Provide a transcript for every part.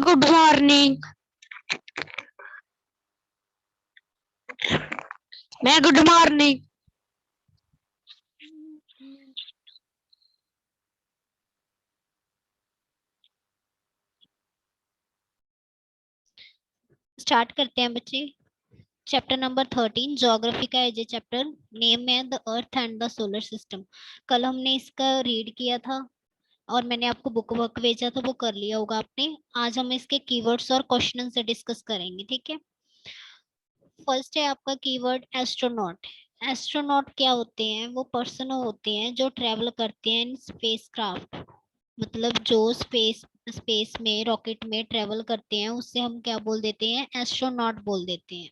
Good morning. मैं good morning. Start करते हैं बच्चे। चैप्टर नंबर 13 ज्योग्राफी का है ये चैप्टर। नेम है the earth and the solar system. कल हमने इसका रीड किया था और मैंने आपको बुक वर्क भेजा था, वो कर लिया होगा आपने। आज हम इसके कीवर्ड्स और क्वेश्चन से डिस्कस करेंगे, ठीक है। फर्स्ट है आपका कीवर्ड एस्ट्रोनॉट। एस्ट्रोनॉट क्या होते हैं? वो पर्सन होते हैं जो ट्रेवल करते हैं इन स्पेस क्राफ्ट, मतलब जो स्पेस स्पेस में रॉकेट में ट्रेवल करते हैं, उससे हम क्या बोल देते हैं? एस्ट्रोनॉट बोल देते हैं।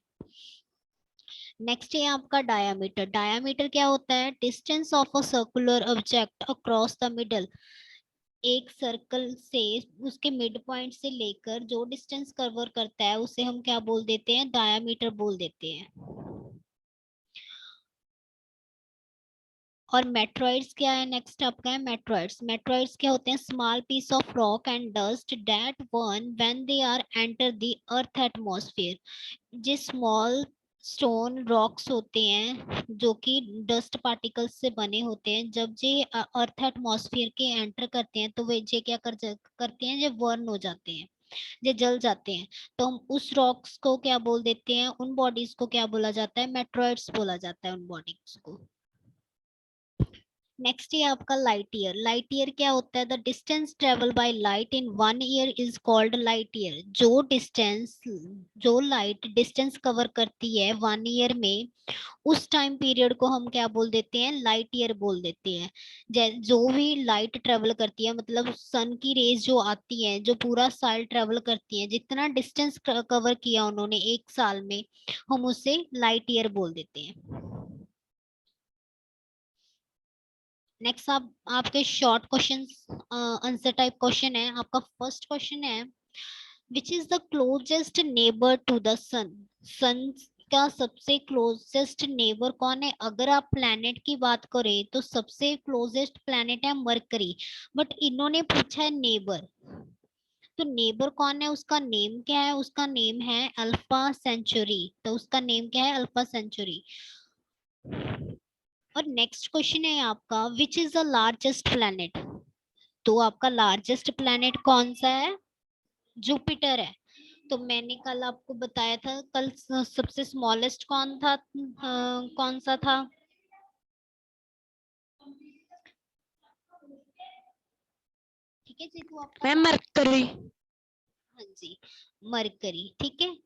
नेक्स्ट है आपका डायामीटर। डायामीटर क्या होता है? Distance of a circular object across the middle. एक सर्कल से उसके मिड पॉइंट से लेकर जो डिस्टेंस कवर करता है उसे हम क्या बोल देते हैं? डायामीटर बोल देते हैं। और मेट्रॉइड्स क्या है? नेक्स्ट आपका है मेट्रॉइड्स। मेट्रॉइड्स क्या होते हैं? Small piece of rock and dust that one when they are enter the earth atmosphere. जो स्मॉल स्टोन रॉक्स होते हैं जो कि डस्ट पार्टिकल्स से बने होते हैं, जब ये अर्थ एटमॉस्फेयर के एंटर करते हैं तो वे ये क्या करते हैं? ये बर्न हो जाते हैं, ये जल जाते हैं। तो हम उस रॉक्स को क्या बोल देते हैं? उन बॉडीज को क्या बोला जाता है? मेट्रॉइड्स बोला जाता है उन बॉडीज को। नेक्स्ट है आपका लाइट ईयर। लाइट ईयर क्या होता है? The distance travel by light in 1 year is called light year. जो लाइट डिस्टेंस कवर करती है 1 ईयर में, उस टाइम पीरियड को हम क्या बोल देते हैं? लाइट ईयर बोल देते हैं। जो भी लाइट ट्रेवल करती है, मतलब सन की रेज जो आती है, जो पूरा साल ट्रेवल करती है, जितना डिस्टेंस कवर किया उन्होंने एक साल में, हम उसे लाइट ईयर बोल देते हैं। नेक्स्ट आपके short question answer type question है। आपका फर्स्ट क्वेश्चन है which is the closest neighbour to the sun. Sun का सबसे क्लोजेस्ट नेबर कौन है? अगर आप प्लैनेट की बात करें तो सबसे क्लोजेस्ट प्लैनेट है मरकरी, बट इन्होंने पूछा है नेबर। तो नेबर कौन है? उसका नेम क्या है? उसका नेम है अल्फा सेंचुरी। तो उसका नेम क्या है? Alpha century. और नेक्स्ट क्वेश्चन है आपका which is the largest planet. तो आपका लार्जेस्ट प्लैनेट कौन सा है? जुपिटर है। तो मैंने कल आपको बताया था, कल सबसे स्मॉलेस्ट कौन था? कौन सा था? ठीक है जी, तो आपका मैं मरकरी। हाँ जी, मरकरी, ठीक है।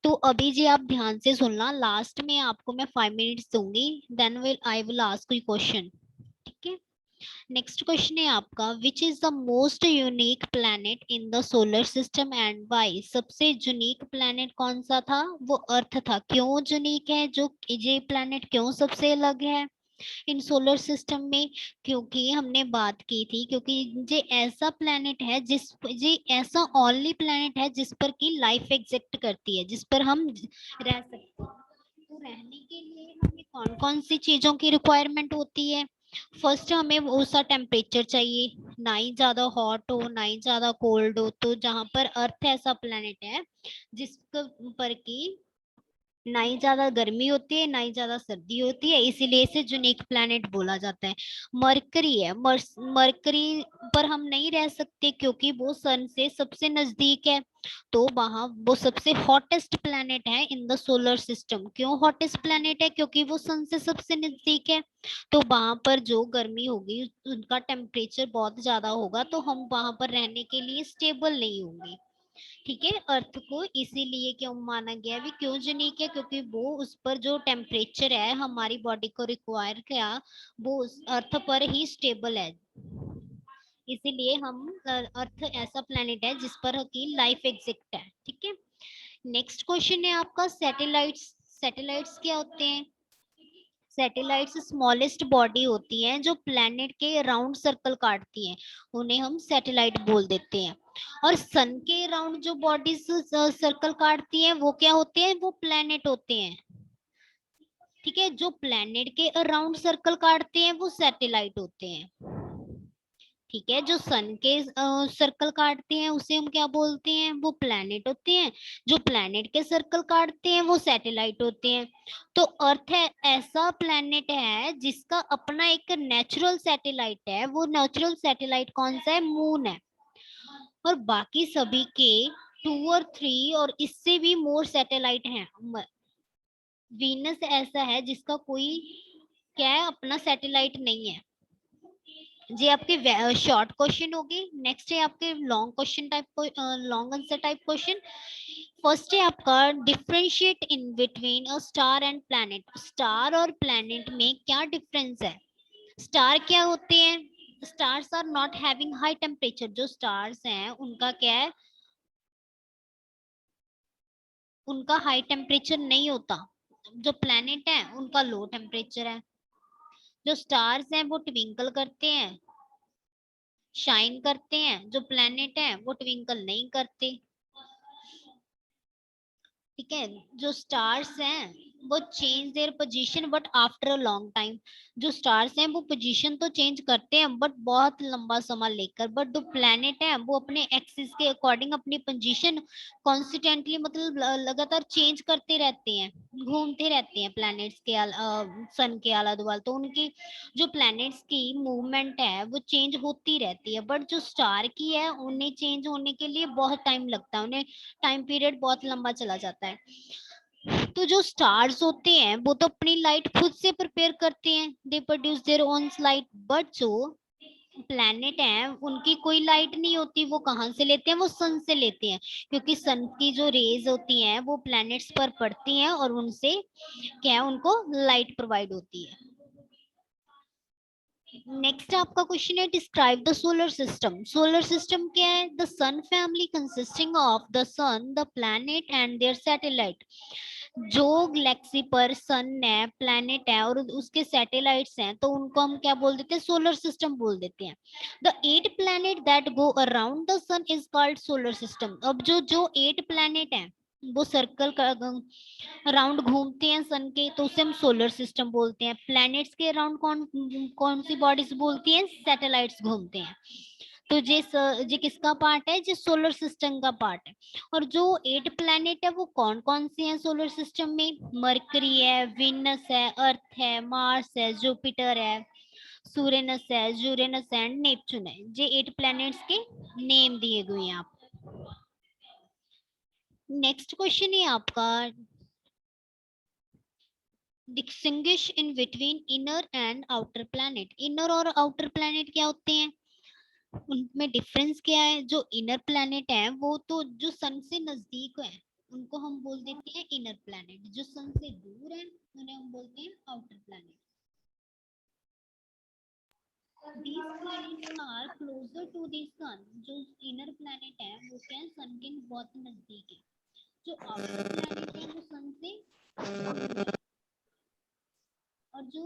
तो अभी जी आप ध्यान से सुनना, लास्ट में आपको मैं 5 मिनट्स दूंगी, then I will ask you question, ठीक है। नेक्स्ट क्वेश्चन है आपका which is the most unique planet in the solar system and why. सबसे यूनिक प्लैनेट कौन सा था? वो अर्थ था। क्यों यूनिक है? जो ये प्लैनेट क्यों सबसे अलग है इन सोलर सिस्टम में? क्योंकि हमने बात की थी, क्योंकि ये ऐसा प्लैनेट है ये ऐसा ओनली प्लैनेट है जिस पर की लाइफ एग्जिस्ट करती है, जिस पर हम रह सकते हैं। तो रहने के लिए हमें कौन कौन सी चीजों की रिक्वायरमेंट होती है? फर्स्ट, हमें वो सा टेम्परेचर चाहिए, ना ही ज्यादा हॉट हो ना ही ज्यादा कोल्ड हो। तो जहां पर अर्थ ऐसा प्लेनेट है जिस पर की ना ही ज्यादा गर्मी होती है ना ही ज्यादा सर्दी होती है, इसीलिए इसे यूनिक प्लैनेट बोला जाता है। मरकरी है, मरकरी पर हम नहीं रह सकते क्योंकि वो सन से सबसे नजदीक है। तो वहां वो सबसे हॉटेस्ट प्लैनेट है इन द सोलर सिस्टम। क्यों हॉटेस्ट प्लैनेट है? क्योंकि वो सन से सबसे नजदीक है। तो वहां पर जो गर्मी होगी, उनका टेम्परेचर बहुत ज्यादा होगा, तो हम वहां पर रहने के लिए स्टेबल नहीं होंगे, ठीक है। अर्थ को इसीलिए क्यों माना गया भी, क्यों यूनिक है? क्योंकि वो उस पर जो टेम्परेचर है हमारी बॉडी को रिक्वायर किया, वो उस अर्थ पर ही स्टेबल है। इसीलिए हम अर्थ ऐसा प्लेनेट है जिस पर की लाइफ एग्जिस्ट है, ठीक है। नेक्स्ट क्वेश्चन है आपका सैटेलाइट्स। सैटेलाइट्स क्या होते हैं? सैटेलाइट्स स्मॉलेस्ट बॉडी होती है जो प्लेनेट के राउंड सर्कल काटती हैं, उन्हें हम सैटेलाइट बोल देते हैं। और सन के राउंड जो बॉडीज सर्कल काटती हैं वो क्या होते हैं? वो प्लेनेट होते हैं, ठीक है। जो प्लेनेट के अराउंड सर्कल काटते हैं वो सैटेलाइट होते हैं, ठीक है। जो सन के सर्कल काटते हैं उसे हम क्या बोलते हैं, वो प्लैनेट होते हैं। जो प्लैनेट के सर्कल काटते हैं वो सैटेलाइट होते हैं। तो अर्थ है ऐसा प्लैनेट है जिसका अपना एक नेचुरल सैटेलाइट है। वो नेचुरल सैटेलाइट कौन सा है, मून है। और बाकी सभी के 2 और 3 और इससे भी मोर सैटेलाइट हैं। वीनस ऐसा है जिसका कोई क्या है, अपना सैटेलाइट नहीं है। जी आपके शॉर्ट क्वेश्चन हो गए। नेक्स्ट है आपके long question type, long answer type question. First है आपका differentiate in between a star and planet. Star और प्लैनेट में क्या डिफरेंस है। स्टार क्या होते हैं, stars are not having high temperature. जो स्टार्स हैं उनका क्या है, उनका हाई टेम्परेचर नहीं होता। जो प्लैनेट है उनका लो टेम्परेचर है। जो स्टार्स हैं वो ट्विंकल करते हैं, शाइन करते हैं। जो प्लैनेट है वो ट्विंकल नहीं करते। ठीक है। जो स्टार्स हैं वो change their position but after a long time. जो स्टार्स हैं वो पोजीशन तो चेंज करते हैं बट बहुत लंबा समय लेकर। बट जो प्लैनेट है वो अपने एक्सिस के अकॉर्डिंग अपनी पोजीशन कॉन्स्टेंटली मतलब लगातार चेंज करते रहते हैं, घूमते रहते हैं प्लैनेट्स के सन के आला दुआल। तो उनकी जो प्लैनेट्स की मूवमेंट है वो चेंज होती रहती है। बट जो स्टार की है उन्हें चेंज होने के लिए बहुत टाइम लगता है, उन्हें टाइम पीरियड बहुत लंबा चला जाता है। तो जो स्टार्स होते हैं वो तो अपनी लाइट खुद से प्रिपेयर करते हैं, they produce their own light. But जो प्लैनेट हैं उनकी कोई लाइट नहीं होती। वो कहाँ से लेते हैं, वो सन से लेते हैं। क्योंकि सन की जो रेज होती हैं वो प्लैनेट्स पर पड़ती हैं और उनसे क्या है, उनको लाइट प्रोवाइड होती है। नेक्स्ट आपका क्वेश्चन है describe the solar system. Solar system क्या है, the sun family consisting of the sun, the planet and their satellite. जो गैलेक्सी पर सन है, प्लैनेट है और उसके सैटेलाइट्स हैं तो उनको हम क्या बोल देते हैं, सोलर सिस्टम बोल देते हैं। The 8 planet that go around the sun is called solar system. अब जो जो 8 प्लैनेट हैं वो सर्कल अराउंड घूमते हैं सन के तो उसे हम सोलर सिस्टम बोलते हैं। प्लैनेट्स के अराउंड कौन कौन सी बॉडीज बोलती हैं, सैटेलाइट्स घूमते हैं। तो ये किसका पार्ट है, जो सोलर सिस्टम का पार्ट है। और जो 8 प्लैनेट है वो कौन कौन से हैं सोलर सिस्टम में, मरकरी है, विनस है, अर्थ है, मार्स है, जुपिटर है, सूरेनस है, यूरेनस है एंड नेपच्यून है। ये 8 प्लैनेट्स के नेम दिए हुए हैं आप। नेक्स्ट क्वेश्चन है आपका distinguish in between inner and outer planet. Inner और आउटर प्लैनेट क्या होते हैं, उनमें डिफरेंस क्या है। जो इनर प्लैनेट है वो तो जो सन से नजदीक है उनको हम बोल देते हैं इनर प्लैनेट। जो सन से दूर है उन्हें हम बोलते हैं outer planet. These planets are closer to the sun। जो इनर प्लैनेट है वो क्या है, सन के बहुत नजदीक है। जो आउटर प्लैनेट है वो सन से दूर है। और जो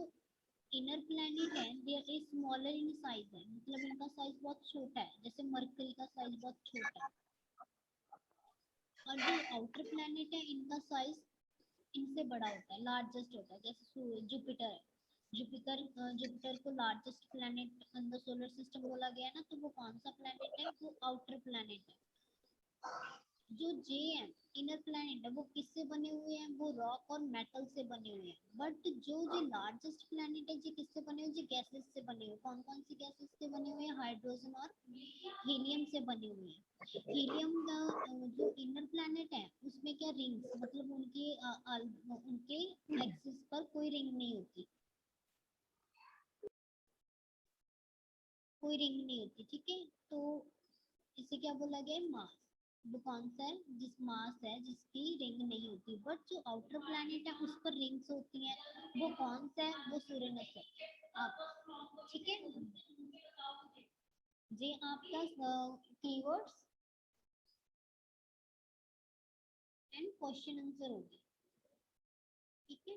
इनर प्लैनेट है there is smaller in size है, मतलब इनका साइज बहुत छोटा है। जैसे मरकरी का साइज बहुत छोटा है। और जो आउटर प्लैनेट है इनका साइज इनसे बड़ा होता है, लार्जेस्ट होता है। जैसे जुपिटर है, जुपिटर को largest planet in the solar system बोला गया है ना, तो वो कौन सा प्लैनेट है, वो आउटर प्लैनेट है। जो जे है इनर प्लैनेट है वो किससे बने हुए हैं, वो रॉक और मेटल से बने हुए हैं। बट जो जो लार्जेस्ट प्लैनेट है जी किससे बने हुए, जी गैसेस से बने हुए। कौन कौन सी गैसेस से बने हुए हैं, हाइड्रोजन और हीलियम से बने हुए हैं। हीलियम का जो इनर प्लैनेट है उसमें क्या रिंग्स, मतलब उनके एक्सिस पर कोई रिंग नहीं होती, कोई रिंग नहीं होती। ठीक है। तो इसे क्या बोला गया है, मास। वो कौन सा है, जिस मास है जिसकी रिंग नहीं होती। बट जो आउटर प्लैनेट है उस पर रिंग्स होती हैं। वो कौन सा है, वो यूरेनस है। आप ठीक है, ये आपका कीवर्ड्स एंड क्वेश्चन आंसर होगी। ठीक है।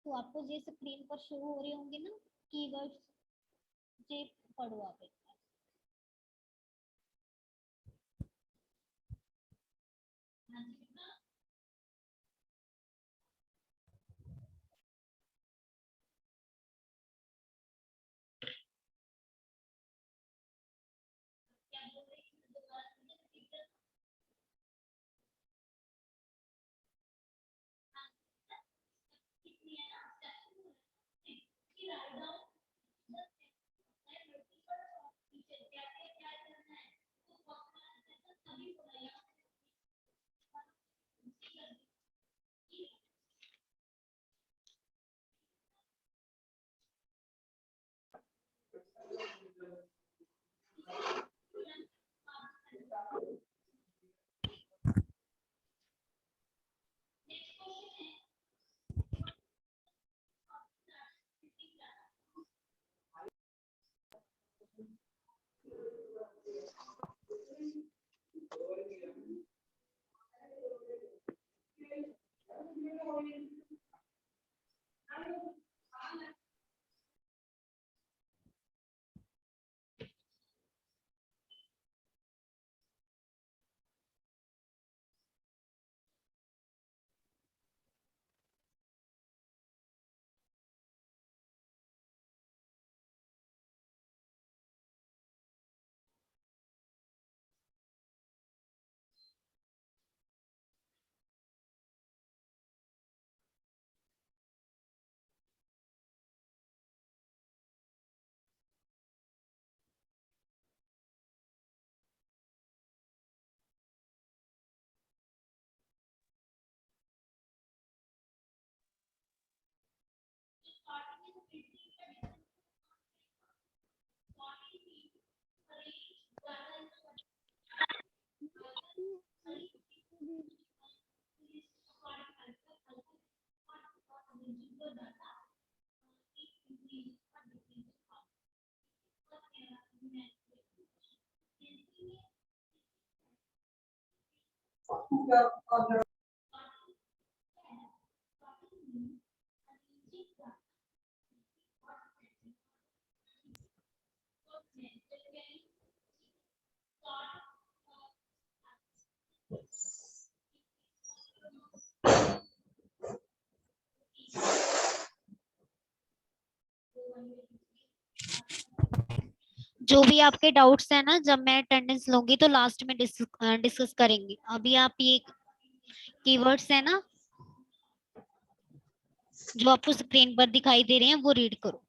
तो आपको ये स्क्रीन पर शो हो रहे होंगे ना कीवर्ड्स, ये पढ़ो आप एक बार। जो भी आपके डाउट्स है ना, जब मैं अटेंडेंस लूंगी तो लास्ट में डिस्कस करेंगे। अभी आप ये कीवर्ड्स है ना जो आपको स्क्रीन पर दिखाई दे रहे हैं वो रीड करो।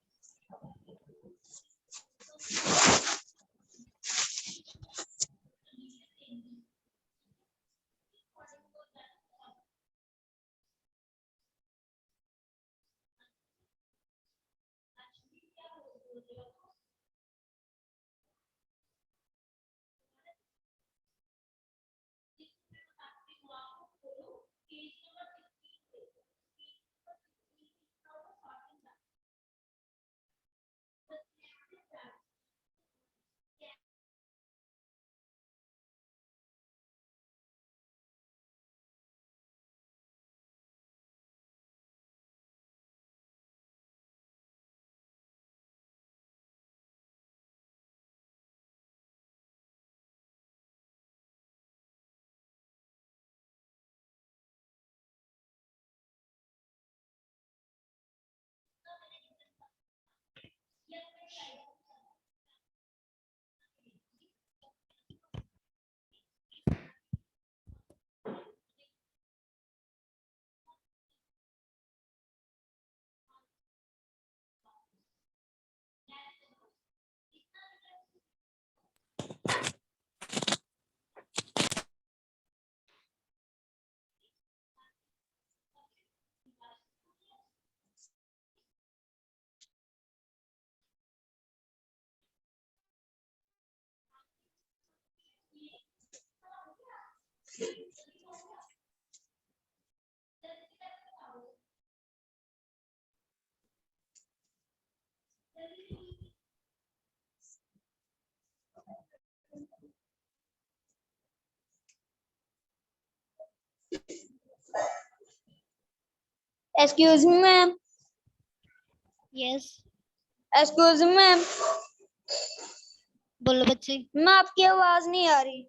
Excuse me ma'am. Yes, excuse me ma'am. बोलो बच्चे। मैम आपकी आवाज नहीं आ रही।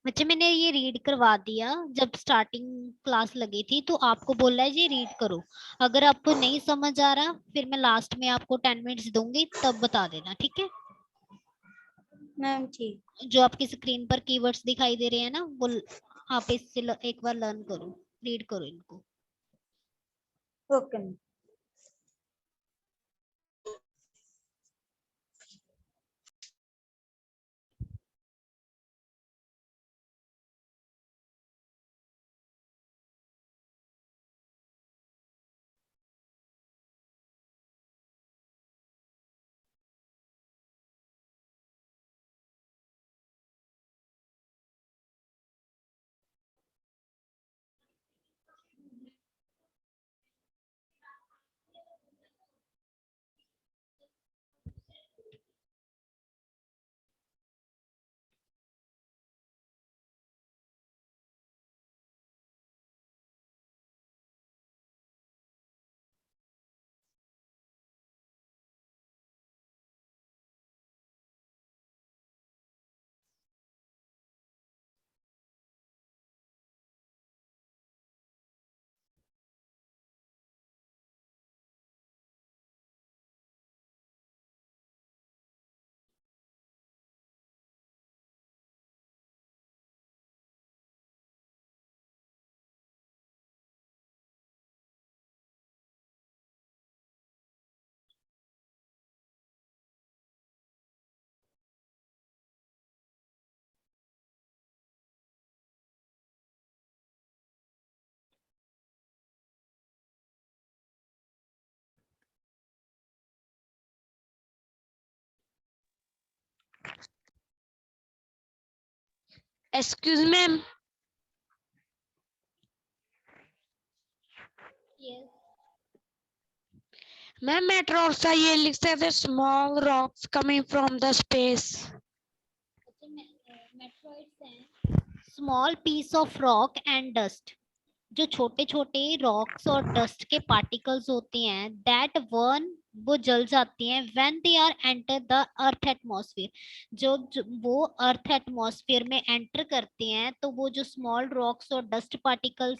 बच्चे मैंने ये रीड करवा दिया, जब स्टार्टिंग क्लास लगी थी तो आपको बोला है ये रीड करो। अगर आपको नहीं समझ आ रहा फिर मैं लास्ट में आपको 10 मिनट्स दूंगी, तब बता देना, ठीक है। मैम ठीक। जो आपकी स्क्रीन पर कीवर्ड्स दिखाई दे रहे हैं ना वो आप इससे एक बार लर्न करो, रीड करो इनको। Okay ma'am. Excuse ma'am. Ma'am meteor सा ये लिख सकते small rocks coming from the space. Meteoroids हैं small piece of rock and dust, जो छोटे छोटे रॉक्स और डस्ट के पार्टिकल्स होते हैं, दैट वन वो जल जाती हैं when they are enter the earth atmosphere, जो वो अर्थ एटमॉस्फेयर में एंटर करते हैं, तो वो जो स्मॉल रॉक्स और डस्ट पार्टिकल्स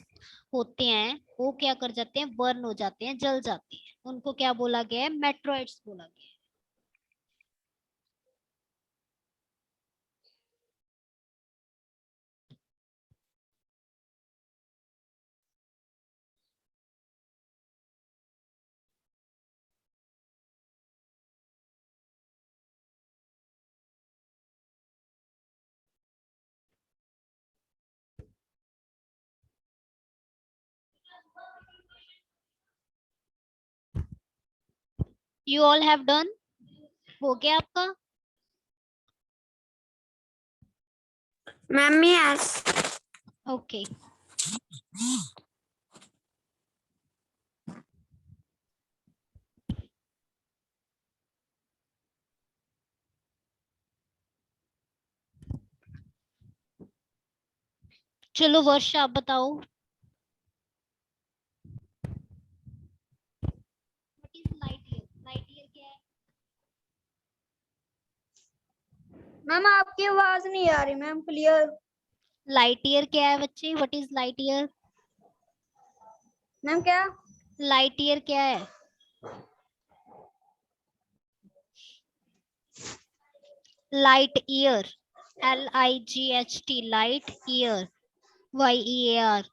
होते हैं वो क्या कर जाते हैं, बर्न हो जाते हैं, जल जाते हैं। उनको क्या बोला गया है, मेट्रोइड्स बोला गया है। यू ऑल हैव डन, हो गया आपका? Ma'am yes. ओके चलो वर्षा आप बताओ। What is light year? Light year क्या है? मैम आपकी आवाज नहीं आ रही मैम क्लियर। लाइट ईयर क्या है बच्चे? What is light year? Ma'am क्या? लाइट ईयर क्या है? Light year, LIGHT, light year, YEAR।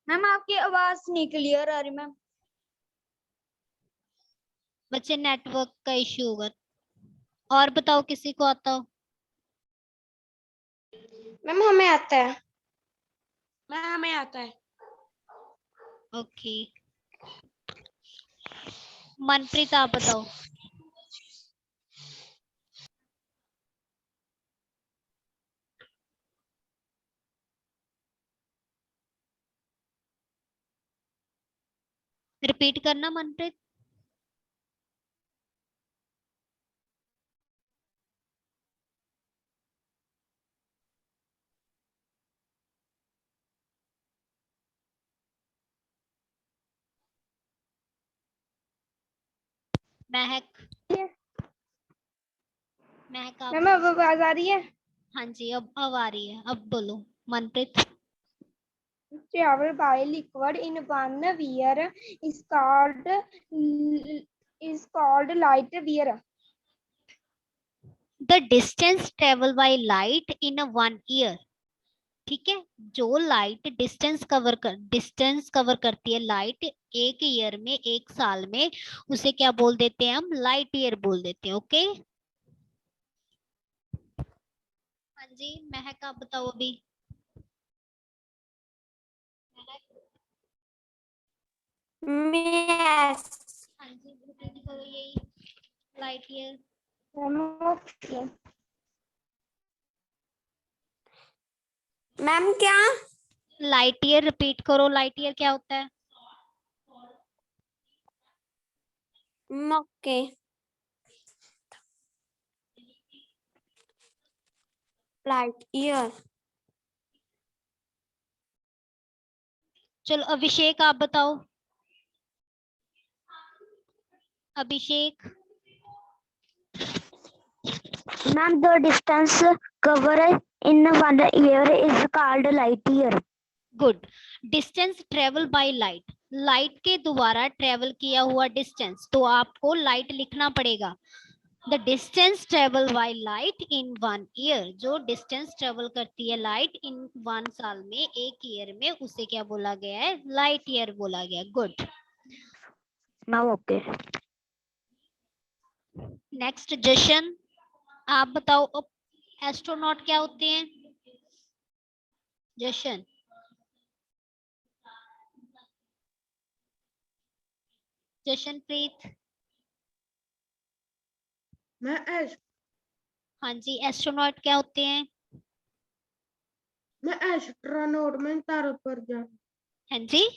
Ma'am आपकी आवाज नहीं क्लियर आ रही मैम। बच्चे नेटवर्क का इश्यू होगा। और बताओ किसी को आता हो? मैम हमें आता है। मैम हमें आता है। ओके मनप्रीत आप बताओ। रिपीट करना मनप्रीत। महक, महक आप मैम अब आवाज आ रही है? हाँ जी अब आ रही है, अब बोलो Manpreet. Travel by liquid in 1 year is called light year. The distance travel by light in 1 year, ठीक है, जो लाइट डिस्टेंस कवर करती है लाइट एक ईयर में, एक साल में, उसे क्या बोल देते हैं हम, लाइट ईयर बोल देते हैं। ओके हाँ जी महक आप बताओ अभी। यस। हाँ जी रिपीट करो यही, लाइट ईयर। Okay. मैम क्या? लाइट ईयर रिपीट करो, लाइट ईयर क्या होता है? ओके। Light year. चलो अभिषेक आप बताओ। अभिषेक। Ma'am, the distance covered in 1 year is called light year. Good. Distance travel by light, light के द्वारा ट्रेवल किया हुआ डिस्टेंस, तो आपको लाइट लिखना पड़ेगा। The distance travel by light in 1 year, जो डिस्टेंस ट्रेवल करती है लाइट इन 1 साल में, एक ईयर में, उसे क्या बोला गया है, लाइट ईयर बोला गया। गुड। Now, okay. नेक्स्ट जशन आप बताओ, एस्ट्रोनॉट क्या होते हैं? जशन। जशनप्रीत। मैं हाँ जी एस्ट्रोनॉट क्या होते हैं? एस्ट्रोनॉट में तारों पर जा, हाँ जी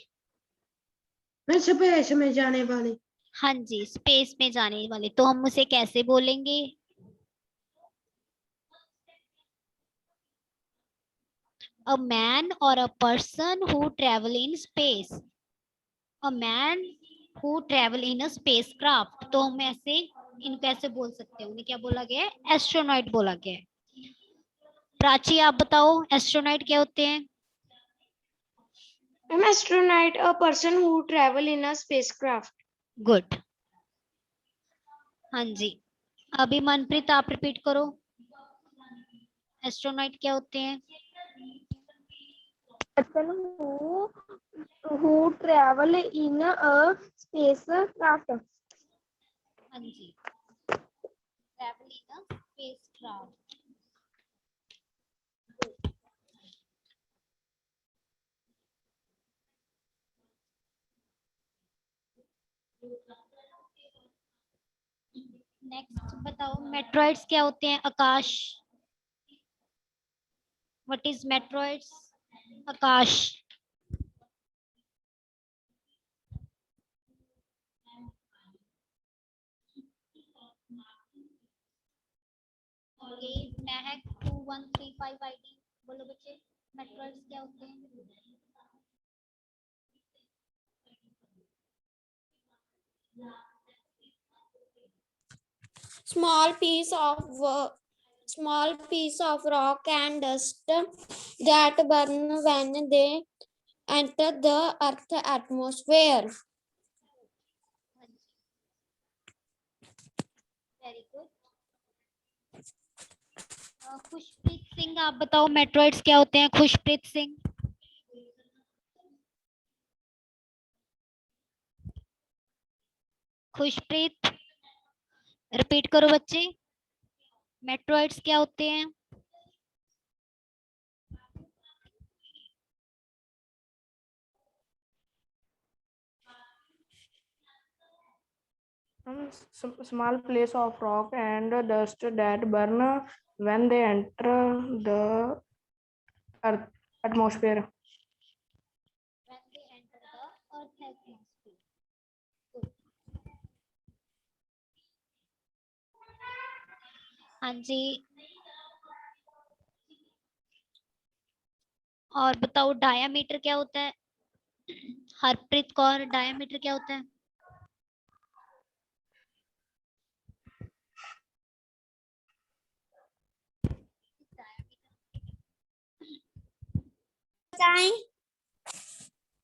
मैं स्पेस में जाने वाली। हाँ जी स्पेस में जाने वाले, तो हम उसे कैसे बोलेंगे? a man or a person who travel in space. A man who travel in a spacecraft. तो हम ऐसे इनको ऐसे बोल सकते हैं, उन्हें क्या बोला गया है? एस्ट्रोनॉट बोला गया है। प्राची आप बताओ एस्ट्रोनॉट क्या होते हैं? Ma'am, astronaut, a person who travel in a spacecraft. Good. हाँ जी, अभी मनप्रीत आप रिपीट करो, एस्ट्रोनॉट क्या होते हैं? person who travel in a spacecraft. हाँ जी, travel in a spacecraft. Next बताओ मेट्रॉइड्स क्या होते हैं? Akash, what is meteoroids? Akash. Okay, Mahak 2135 ID बोलो बच्चे, मेट्रॉइड्स क्या होते हैं? small piece of rock and dust that burn when they enter the earth atmosphere. Very good. Khushpreet Singh आप बताओ मेट्रॉइड्स क्या होते हैं? खुशप्रीत सिंह। खुशप्रीत रिपीट करो बच्चे, मेट्रॉइड्स क्या होते हैं? Small place of rock and dust that burn when they enter the earth atmosphere. When they enter the earth atmosphere. Good. हाँ जी, और बताओ डायामीटर क्या होता है? हरप्रीत कौर, डायामीटर क्या होता है?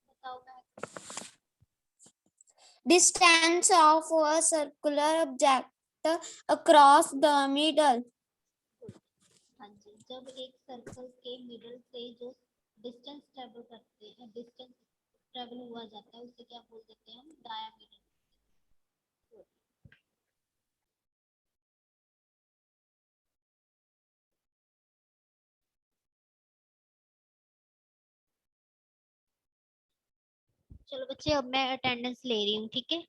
बताओ मैं। Distance of a circular object across the middle. हाँ जी, जब एक सर्कल के मिडल से जो डिस्टेंस ट्रेवल करते हैं, डिस्टेंस ट्रेवल हुआ जाता है, उसे क्या बोल देते हैं हम? डायामीटर। चलो बच्चे, अब मैं अटेंडेंस ले रही हूँ, ठीक है?